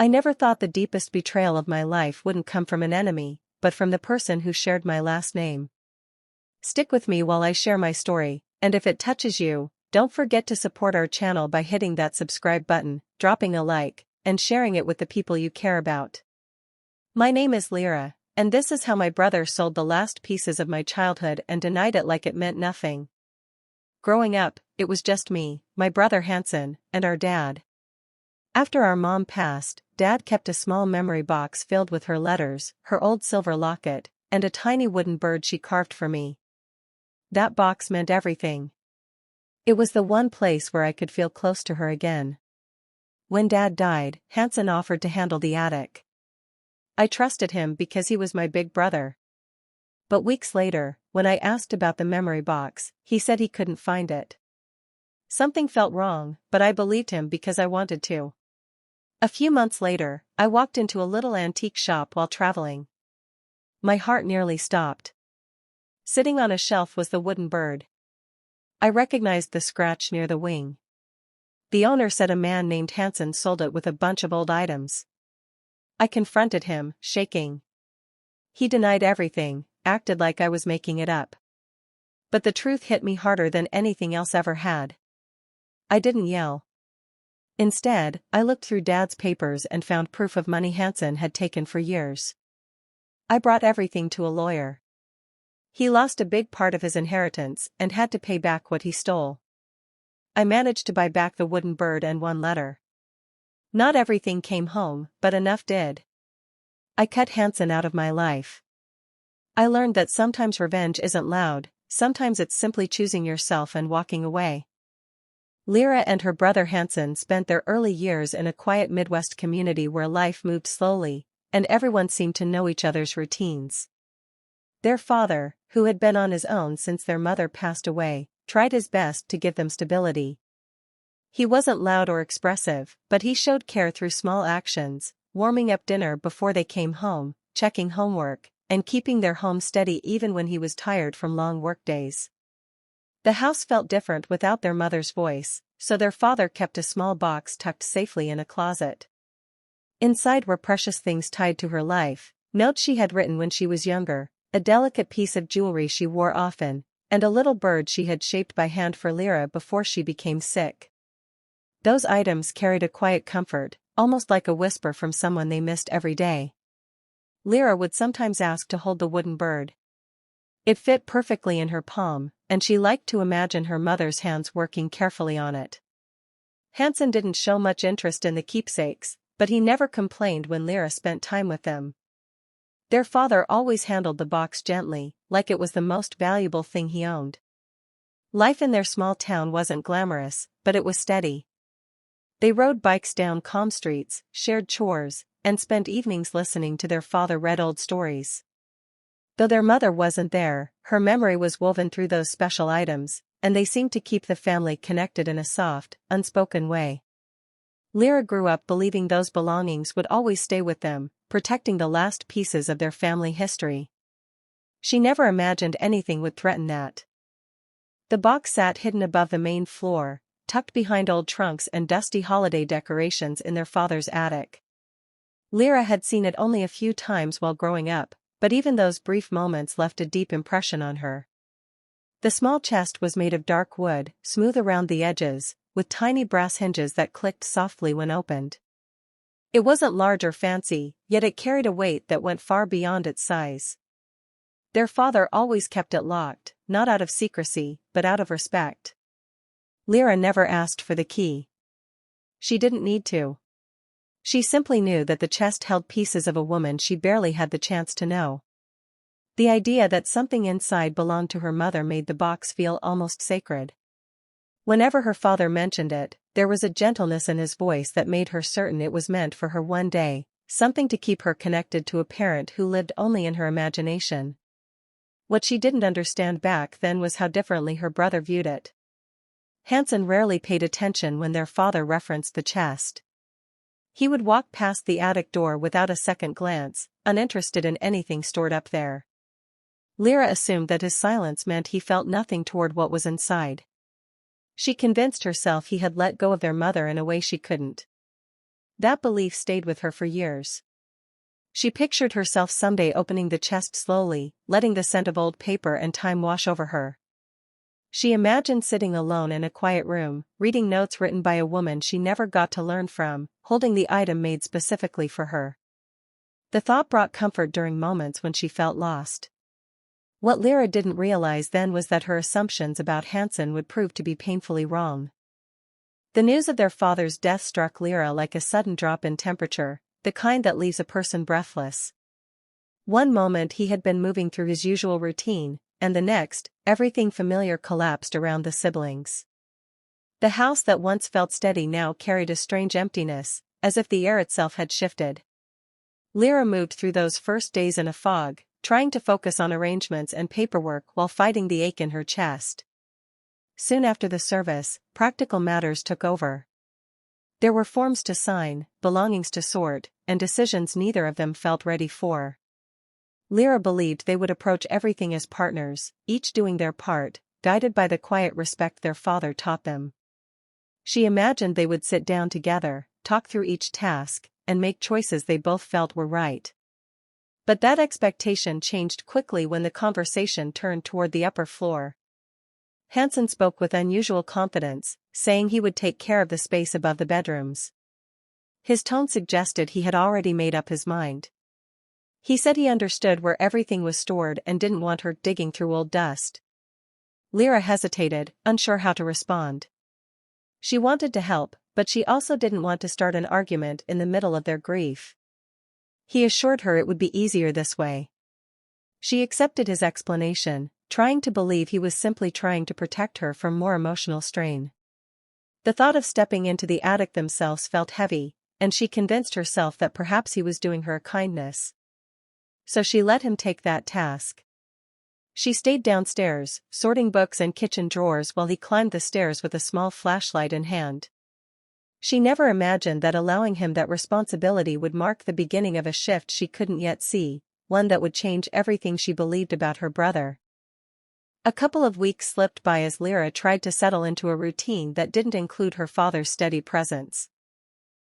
I never thought the deepest betrayal of my life wouldn't come from an enemy, but from the person who shared my last name. Stick with me while I share my story, and if it touches you, don't forget to support our channel by hitting that subscribe button, dropping a like, and sharing it with the people you care about. My name is Lyra, and this is how my brother sold the last pieces of my childhood and denied it like it meant nothing. Growing up, it was just me, my brother Hansen, and our dad. After our mom passed, Dad kept a small memory box filled with her letters, her old silver locket, and a tiny wooden bird she carved for me. That box meant everything. It was the one place where I could feel close to her again. When Dad died, Hansen offered to handle the attic. I trusted him because he was my big brother. But weeks later, when I asked about the memory box, he said he couldn't find it. Something felt wrong, but I believed him because I wanted to. A few months later, I walked into a little antique shop while traveling. My heart nearly stopped. Sitting on a shelf was the wooden bird. I recognized the scratch near the wing. The owner said a man named Hansen sold it with a bunch of old items. I confronted him, shaking. He denied everything, acted like I was making it up. But the truth hit me harder than anything else ever had. I didn't yell. Instead, I looked through Dad's papers and found proof of money Hansen had taken for years. I brought everything to a lawyer. He lost a big part of his inheritance and had to pay back what he stole. I managed to buy back the wooden bird and one letter. Not everything came home, but enough did. I cut Hansen out of my life. I learned that sometimes revenge isn't loud, sometimes it's simply choosing yourself and walking away. Lyra and her brother Hansen spent their early years in a quiet Midwest community where life moved slowly, and everyone seemed to know each other's routines. Their father, who had been on his own since their mother passed away, tried his best to give them stability. He wasn't loud or expressive, but he showed care through small actions, warming up dinner before they came home, checking homework, and keeping their home steady even when he was tired from long workdays. The house felt different without their mother's voice, so their father kept a small box tucked safely in a closet. Inside were precious things tied to her life, notes she had written when she was younger, a delicate piece of jewelry she wore often, and a little bird she had shaped by hand for Lyra before she became sick. Those items carried a quiet comfort, almost like a whisper from someone they missed every day. Lyra would sometimes ask to hold the wooden bird. It fit perfectly in her palm, and she liked to imagine her mother's hands working carefully on it. Hansen didn't show much interest in the keepsakes, but he never complained when Lyra spent time with them. Their father always handled the box gently, like it was the most valuable thing he owned. Life in their small town wasn't glamorous, but it was steady. They rode bikes down calm streets, shared chores, and spent evenings listening to their father read old stories. Though their mother wasn't there, her memory was woven through those special items, and they seemed to keep the family connected in a soft, unspoken way. Lyra grew up believing those belongings would always stay with them, protecting the last pieces of their family history. She never imagined anything would threaten that. The box sat hidden above the main floor, tucked behind old trunks and dusty holiday decorations in their father's attic. Lyra had seen it only a few times while growing up, but even those brief moments left a deep impression on her. The small chest was made of dark wood, smooth around the edges, with tiny brass hinges that clicked softly when opened. It wasn't large or fancy, yet it carried a weight that went far beyond its size. Their father always kept it locked, not out of secrecy, but out of respect. Lyra never asked for the key. She didn't need to. She simply knew that the chest held pieces of a woman she barely had the chance to know. The idea that something inside belonged to her mother made the box feel almost sacred. Whenever her father mentioned it, there was a gentleness in his voice that made her certain it was meant for her one day, something to keep her connected to a parent who lived only in her imagination. What she didn't understand back then was how differently her brother viewed it. Hansen rarely paid attention when their father referenced the chest. He would walk past the attic door without a second glance, uninterested in anything stored up there. Lyra assumed that his silence meant he felt nothing toward what was inside. She convinced herself he had let go of their mother in a way she couldn't. That belief stayed with her for years. She pictured herself someday opening the chest slowly, letting the scent of old paper and time wash over her. She imagined sitting alone in a quiet room, reading notes written by a woman she never got to learn from, holding the item made specifically for her. The thought brought comfort during moments when she felt lost. What Lyra didn't realize then was that her assumptions about Hansen would prove to be painfully wrong. The news of their father's death struck Lyra like a sudden drop in temperature, the kind that leaves a person breathless. One moment he had been moving through his usual routine, and the next, everything familiar collapsed around the siblings. The house that once felt steady now carried a strange emptiness, as if the air itself had shifted. Lyra moved through those first days in a fog, trying to focus on arrangements and paperwork while fighting the ache in her chest. Soon after the service, practical matters took over. There were forms to sign, belongings to sort, and decisions neither of them felt ready for. Lyra believed they would approach everything as partners, each doing their part, guided by the quiet respect their father taught them. She imagined they would sit down together, talk through each task, and make choices they both felt were right. But that expectation changed quickly when the conversation turned toward the upper floor. Hansen spoke with unusual confidence, saying he would take care of the space above the bedrooms. His tone suggested he had already made up his mind. He said he understood where everything was stored and didn't want her digging through old dust. Lyra hesitated, unsure how to respond. She wanted to help, but she also didn't want to start an argument in the middle of their grief. He assured her it would be easier this way. She accepted his explanation, trying to believe he was simply trying to protect her from more emotional strain. The thought of stepping into the attic themselves felt heavy, and she convinced herself that perhaps he was doing her a kindness. So she let him take that task. She stayed downstairs, sorting books and kitchen drawers while he climbed the stairs with a small flashlight in hand. She never imagined that allowing him that responsibility would mark the beginning of a shift she couldn't yet see, one that would change everything she believed about her brother. A couple of weeks slipped by as Lyra tried to settle into a routine that didn't include her father's steady presence.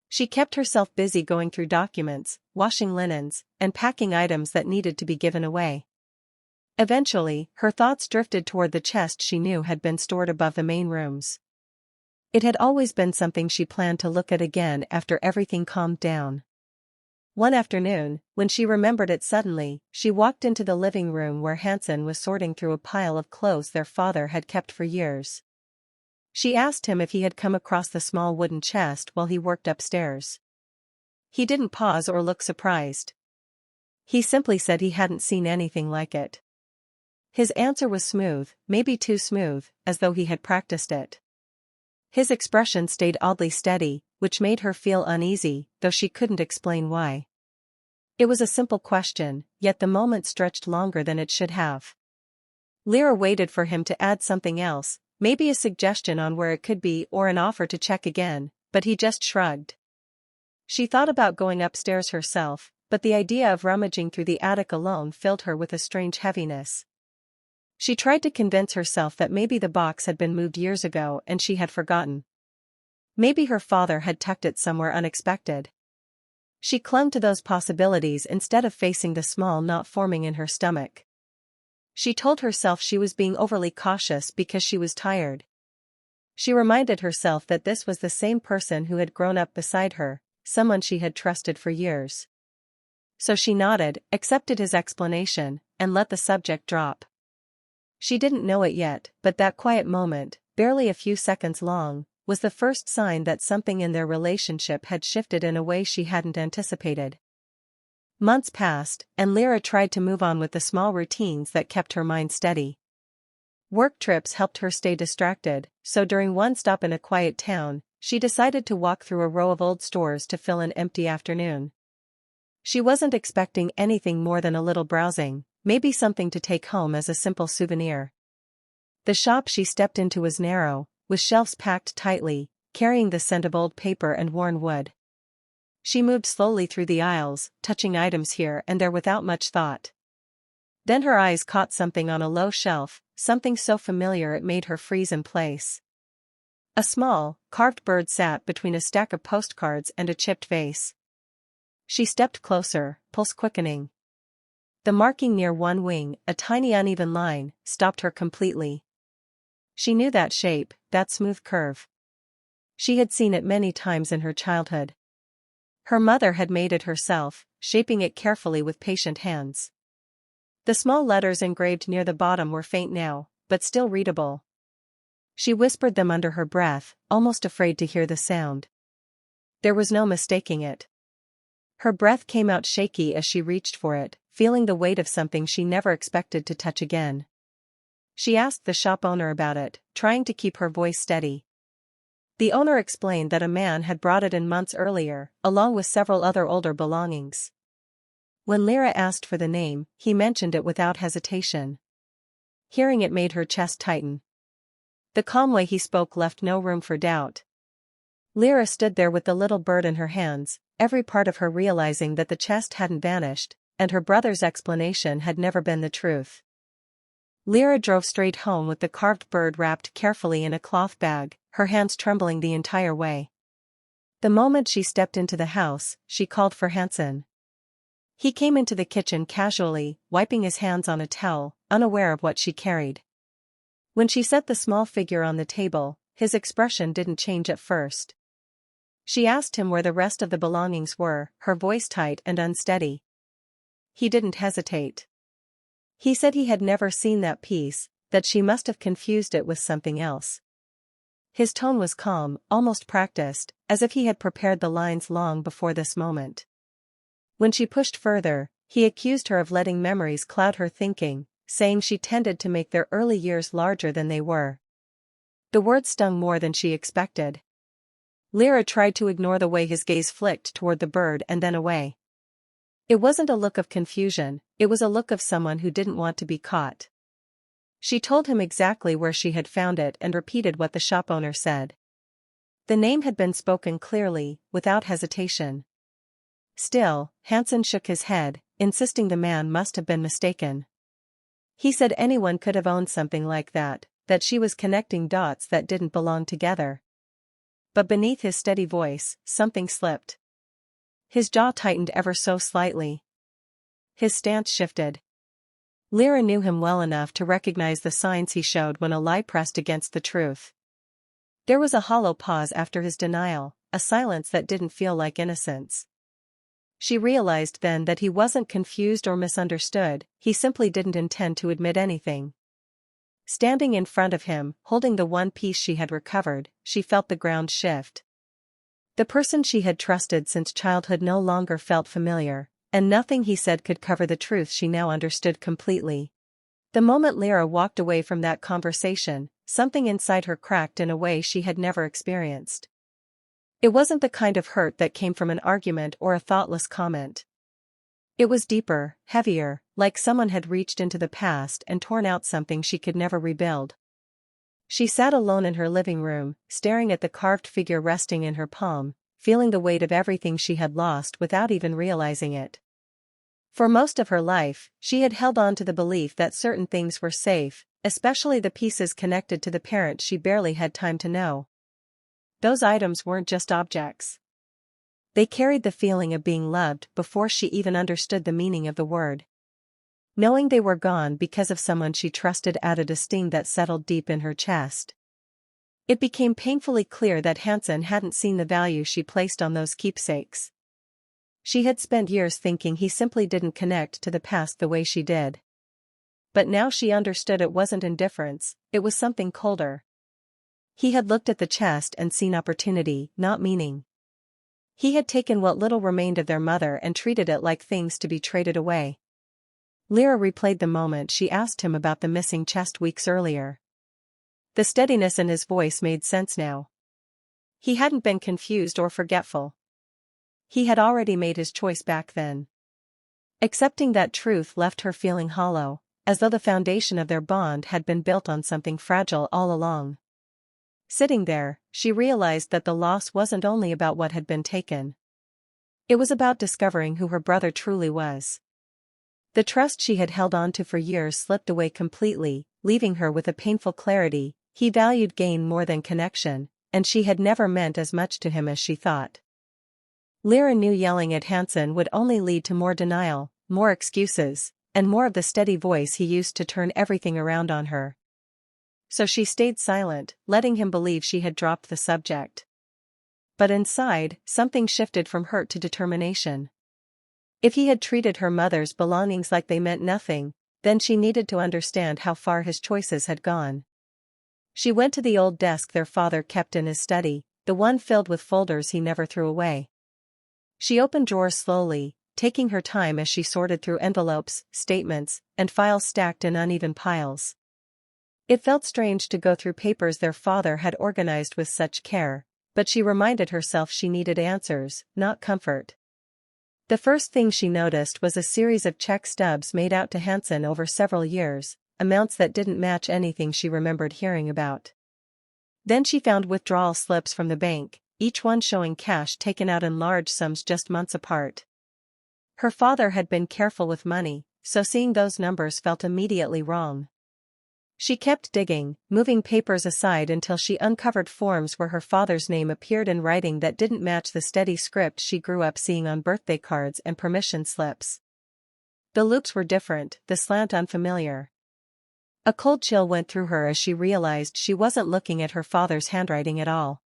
She kept herself busy going through documents, washing linens, and packing items that needed to be given away. Eventually, her thoughts drifted toward the chest she knew had been stored above the main rooms. It had always been something she planned to look at again after everything calmed down. One afternoon, when she remembered it suddenly, she walked into the living room where Hansen was sorting through a pile of clothes their father had kept for years. She asked him if he had come across the small wooden chest while he worked upstairs. He didn't pause or look surprised. He simply said he hadn't seen anything like it. His answer was smooth, maybe too smooth, as though he had practiced it. His expression stayed oddly steady, which made her feel uneasy, though she couldn't explain why. It was a simple question, yet the moment stretched longer than it should have. Lyra waited for him to add something else, maybe a suggestion on where it could be or an offer to check again, but he just shrugged. She thought about going upstairs herself, but the idea of rummaging through the attic alone filled her with a strange heaviness. She tried to convince herself that maybe the box had been moved years ago and she had forgotten. Maybe her father had tucked it somewhere unexpected. She clung to those possibilities instead of facing the small knot forming in her stomach. She told herself she was being overly cautious because she was tired. She reminded herself that this was the same person who had grown up beside her, someone she had trusted for years. So she nodded, accepted his explanation, and let the subject drop. She didn't know it yet, but that quiet moment, barely a few seconds long, was the first sign that something in their relationship had shifted in a way she hadn't anticipated. Months passed, and Lyra tried to move on with the small routines that kept her mind steady. Work trips helped her stay distracted, so during one stop in a quiet town, she decided to walk through a row of old stores to fill an empty afternoon. She wasn't expecting anything more than a little browsing, maybe something to take home as a simple souvenir. The shop she stepped into was narrow, with shelves packed tightly, carrying the scent of old paper and worn wood. She moved slowly through the aisles, touching items here and there without much thought. Then her eyes caught something on a low shelf, something so familiar it made her freeze in place. A small, carved bird sat between a stack of postcards and a chipped vase. She stepped closer, pulse quickening. The marking near one wing, a tiny uneven line, stopped her completely. She knew that shape, that smooth curve. She had seen it many times in her childhood. Her mother had made it herself, shaping it carefully with patient hands. The small letters engraved near the bottom were faint now, but still readable. She whispered them under her breath, almost afraid to hear the sound. There was no mistaking it. Her breath came out shaky as she reached for it, feeling the weight of something she never expected to touch again. She asked the shop owner about it, trying to keep her voice steady. The owner explained that a man had brought it in months earlier, along with several other older belongings. When Lyra asked for the name, he mentioned it without hesitation. Hearing it made her chest tighten. The calm way he spoke left no room for doubt. Lyra stood there with the little bird in her hands, every part of her realizing that the chest hadn't vanished, and her brother's explanation had never been the truth. Lyra drove straight home with the carved bird wrapped carefully in a cloth bag, her hands trembling the entire way. The moment she stepped into the house, she called for Hansen. He came into the kitchen casually, wiping his hands on a towel, unaware of what she carried. When she set the small figure on the table, his expression didn't change at first. She asked him where the rest of the belongings were, her voice tight and unsteady. He didn't hesitate. He said he had never seen that piece, that she must have confused it with something else. His tone was calm, almost practiced, as if he had prepared the lines long before this moment. When she pushed further, he accused her of letting memories cloud her thinking, saying she tended to make their early years larger than they were. The words stung more than she expected. Lyra tried to ignore the way his gaze flicked toward the bird and then away. It wasn't a look of confusion, it was a look of someone who didn't want to be caught. She told him exactly where she had found it and repeated what the shop owner said. The name had been spoken clearly, without hesitation. Still, Hansen shook his head, insisting the man must have been mistaken. He said anyone could have owned something like that, that she was connecting dots that didn't belong together. But beneath his steady voice, something slipped. His jaw tightened ever so slightly. His stance shifted. Lyra knew him well enough to recognize the signs he showed when a lie pressed against the truth. There was a hollow pause after his denial, a silence that didn't feel like innocence. She realized then that he wasn't confused or misunderstood, he simply didn't intend to admit anything. Standing in front of him, holding the one piece she had recovered, she felt the ground shift. The person she had trusted since childhood no longer felt familiar, and nothing he said could cover the truth she now understood completely. The moment Lyra walked away from that conversation, something inside her cracked in a way she had never experienced. It wasn't the kind of hurt that came from an argument or a thoughtless comment. It was deeper, heavier, like someone had reached into the past and torn out something she could never rebuild. She sat alone in her living room, staring at the carved figure resting in her palm, feeling the weight of everything she had lost without even realizing it. For most of her life, she had held on to the belief that certain things were safe, especially the pieces connected to the parent she barely had time to know. Those items weren't just objects. They carried the feeling of being loved before she even understood the meaning of the word. Knowing they were gone because of someone she trusted added a sting that settled deep in her chest. It became painfully clear that Hansen hadn't seen the value she placed on those keepsakes. She had spent years thinking he simply didn't connect to the past the way she did. But now she understood it wasn't indifference, it was something colder. He had looked at the chest and seen opportunity, not meaning. He had taken what little remained of their mother and treated it like things to be traded away. Lyra replayed the moment she asked him about the missing chest weeks earlier. The steadiness in his voice made sense now. He hadn't been confused or forgetful. He had already made his choice back then. Accepting that truth left her feeling hollow, as though the foundation of their bond had been built on something fragile all along. Sitting there, she realized that the loss wasn't only about what had been taken. It was about discovering who her brother truly was. The trust she had held on to for years slipped away completely, leaving her with a painful clarity. He valued gain more than connection, and she had never meant as much to him as she thought. Lyra knew yelling at Hansen would only lead to more denial, more excuses, and more of the steady voice he used to turn everything around on her. So she stayed silent, letting him believe she had dropped the subject. But inside, something shifted from hurt to determination. If he had treated her mother's belongings like they meant nothing, then she needed to understand how far his choices had gone. She went to the old desk their father kept in his study, the one filled with folders he never threw away. She opened drawers slowly, taking her time as she sorted through envelopes, statements, and files stacked in uneven piles. It felt strange to go through papers their father had organized with such care, but she reminded herself she needed answers, not comfort. The first thing she noticed was a series of check stubs made out to Hansen over several years, amounts that didn't match anything she remembered hearing about. Then she found withdrawal slips from the bank, each one showing cash taken out in large sums just months apart. Her father had been careful with money, so seeing those numbers felt immediately wrong. She kept digging, moving papers aside until she uncovered forms where her father's name appeared in writing that didn't match the steady script she grew up seeing on birthday cards and permission slips. The loops were different, the slant unfamiliar. A cold chill went through her as she realized she wasn't looking at her father's handwriting at all.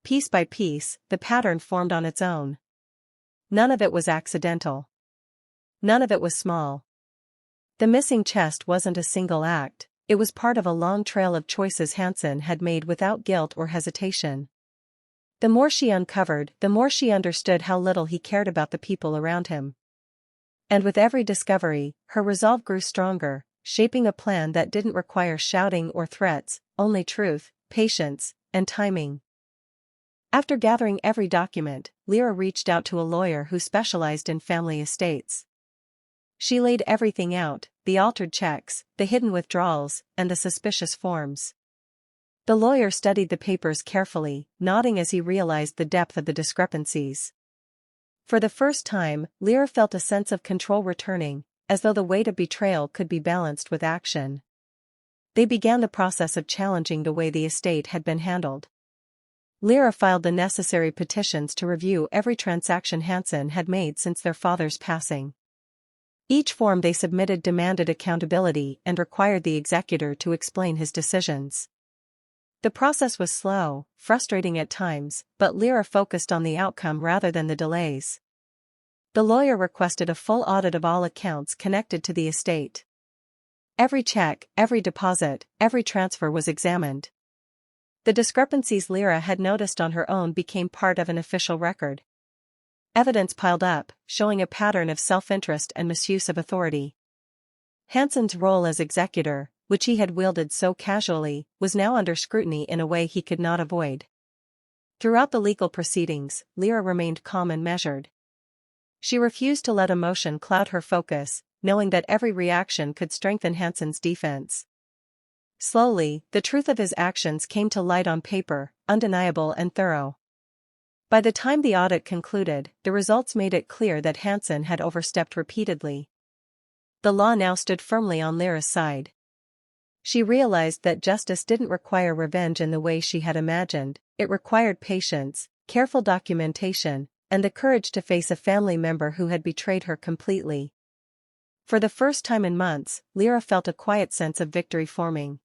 Piece by piece, the pattern formed on its own. None of it was accidental. None of it was small. The missing chest wasn't a single act. It was part of a long trail of choices Hansen had made without guilt or hesitation. The more she uncovered, the more she understood how little he cared about the people around him. And with every discovery, her resolve grew stronger, shaping a plan that didn't require shouting or threats, only truth, patience, and timing. After gathering every document, Lyra reached out to a lawyer who specialized in family estates. She laid everything out, the altered checks, the hidden withdrawals, and the suspicious forms. The lawyer studied the papers carefully, nodding as he realized the depth of the discrepancies. For the first time, Lyra felt a sense of control returning, as though the weight of betrayal could be balanced with action. They began the process of challenging the way the estate had been handled. Lyra filed the necessary petitions to review every transaction Hansen had made since their father's passing. Each form they submitted demanded accountability and required the executor to explain his decisions. The process was slow, frustrating at times, but Lyra focused on the outcome rather than the delays. The lawyer requested a full audit of all accounts connected to the estate. Every check, every deposit, every transfer was examined. The discrepancies Lyra had noticed on her own became part of an official record. Evidence piled up, showing a pattern of self-interest and misuse of authority. Hansen's role as executor, which he had wielded so casually, was now under scrutiny in a way he could not avoid. Throughout the legal proceedings, Lyra remained calm and measured. She refused to let emotion cloud her focus, knowing that every reaction could strengthen Hansen's defense. Slowly, the truth of his actions came to light on paper, undeniable and thorough. By the time the audit concluded, the results made it clear that Hansen had overstepped repeatedly. The law now stood firmly on Lyra's side. She realized that justice didn't require revenge in the way she had imagined, it required patience, careful documentation, and the courage to face a family member who had betrayed her completely. For the first time in months, Lyra felt a quiet sense of victory forming.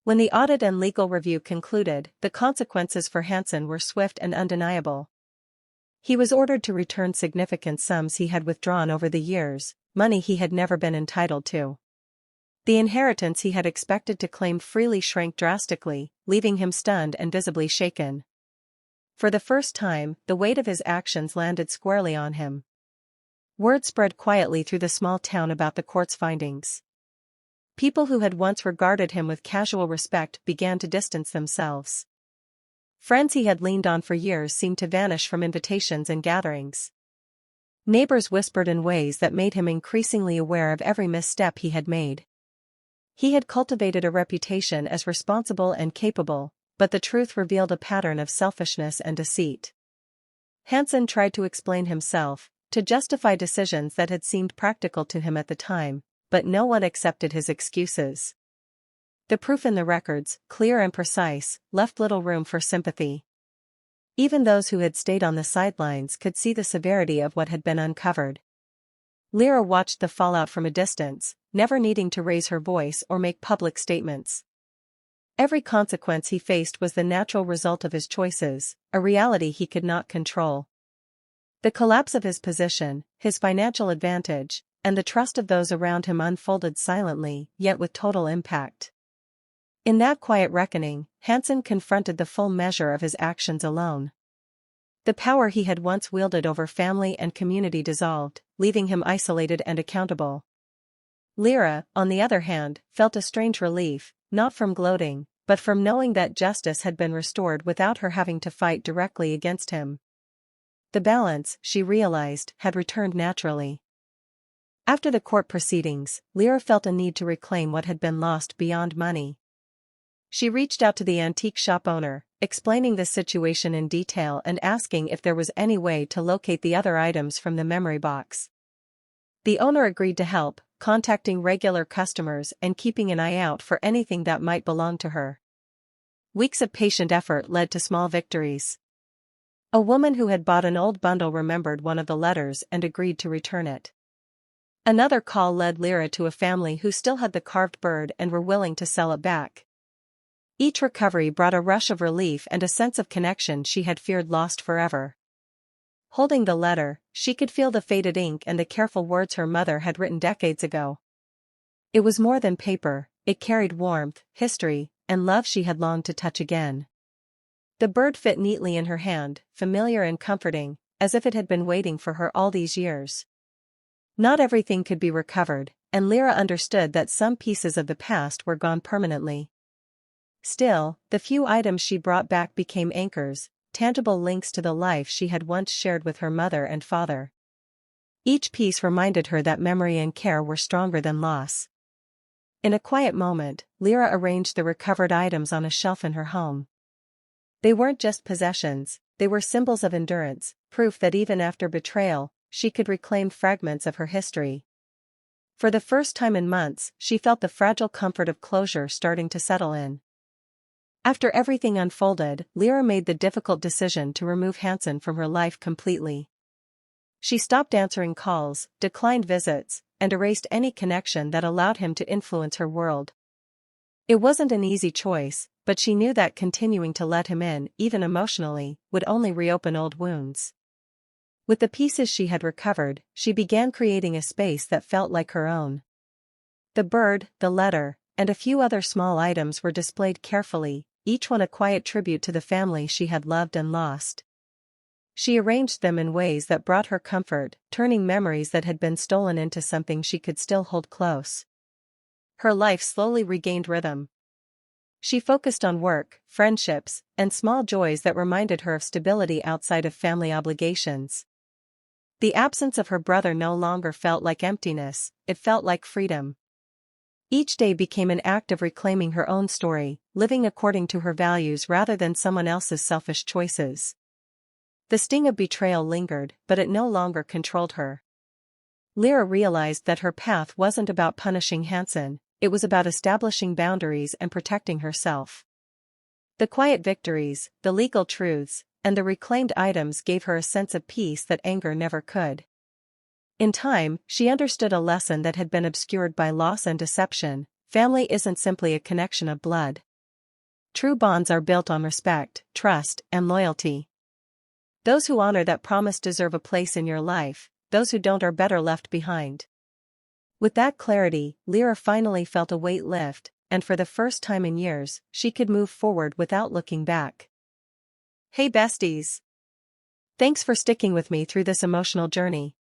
When the audit and legal review concluded, the consequences for Hansen were swift and undeniable. He was ordered to return significant sums he had withdrawn over the years, money he had never been entitled to. The inheritance he had expected to claim freely shrank drastically, leaving him stunned and visibly shaken. For the first time, the weight of his actions landed squarely on him. Word spread quietly through the small town about the court's findings. People who had once regarded him with casual respect began to distance themselves. Friends he had leaned on for years seemed to vanish from invitations and gatherings. Neighbors whispered in ways that made him increasingly aware of every misstep he had made. He had cultivated a reputation as responsible and capable, but the truth revealed a pattern of selfishness and deceit. Hansen tried to explain himself, to justify decisions that had seemed practical to him at the time, but no one accepted his excuses. The proof in the records, clear and precise, left little room for sympathy. Even those who had stayed on the sidelines could see the severity of what had been uncovered. Lyra watched the fallout from a distance, never needing to raise her voice or make public statements. Every consequence he faced was the natural result of his choices, a reality he could not control. The collapse of his position, his financial advantage, and the trust of those around him unfolded silently, yet with total impact. In that quiet reckoning, Hansen confronted the full measure of his actions alone. The power he had once wielded over family and community dissolved, leaving him isolated and accountable. Lyra, on the other hand, felt a strange relief, not from gloating, but from knowing that justice had been restored without her having to fight directly against him. The balance, she realized, had returned naturally. After the court proceedings, Lyra felt a need to reclaim what had been lost beyond money. She reached out to the antique shop owner, explaining the situation in detail and asking if there was any way to locate the other items from the memory box. The owner agreed to help, contacting regular customers and keeping an eye out for anything that might belong to her. Weeks of patient effort led to small victories. A woman who had bought an old bundle remembered one of the letters and agreed to return it. Another call led Lyra to a family who still had the carved bird and were willing to sell it back. Each recovery brought a rush of relief and a sense of connection she had feared lost forever. Holding the letter, she could feel the faded ink and the careful words her mother had written decades ago. It was more than paper, it carried warmth, history, and love she had longed to touch again. The bird fit neatly in her hand, familiar and comforting, as if it had been waiting for her all these years. Not everything could be recovered, and Lyra understood that some pieces of the past were gone permanently. Still, the few items she brought back became anchors, tangible links to the life she had once shared with her mother and father. Each piece reminded her that memory and care were stronger than loss. In a quiet moment, Lyra arranged the recovered items on a shelf in her home. They weren't just possessions, they were symbols of endurance, proof that even after betrayal, she could reclaim fragments of her history. For the first time in months, she felt the fragile comfort of closure starting to settle in. After everything unfolded, Lyra made the difficult decision to remove Hansen from her life completely. She stopped answering calls, declined visits, and erased any connection that allowed him to influence her world. It wasn't an easy choice, but she knew that continuing to let him in, even emotionally, would only reopen old wounds. With the pieces she had recovered, she began creating a space that felt like her own. The bird, the letter, and a few other small items were displayed carefully, each one a quiet tribute to the family she had loved and lost. She arranged them in ways that brought her comfort, turning memories that had been stolen into something she could still hold close. Her life slowly regained rhythm. She focused on work, friendships, and small joys that reminded her of stability outside of family obligations. The absence of her brother no longer felt like emptiness, it felt like freedom. Each day became an act of reclaiming her own story, living according to her values rather than someone else's selfish choices. The sting of betrayal lingered, but it no longer controlled her. Lyra realized that her path wasn't about punishing Hansen, it was about establishing boundaries and protecting herself. The quiet victories, the legal truths, and the reclaimed items gave her a sense of peace that anger never could. In time, she understood a lesson that had been obscured by loss and deception: family isn't simply a connection of blood. True bonds are built on respect, trust, and loyalty. Those who honor that promise deserve a place in your life, those who don't are better left behind. With that clarity, Lyra finally felt a weight lift, and for the first time in years, she could move forward without looking back. Hey besties! Thanks for sticking with me through this emotional journey.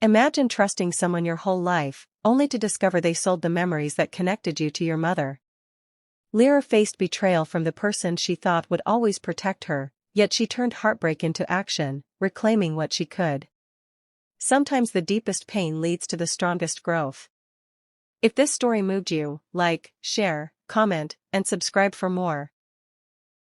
Imagine trusting someone your whole life, only to discover they sold the memories that connected you to your mother. Lyra faced betrayal from the person she thought would always protect her, yet she turned heartbreak into action, reclaiming what she could. Sometimes the deepest pain leads to the strongest growth. If this story moved you, like, share, comment, and subscribe for more.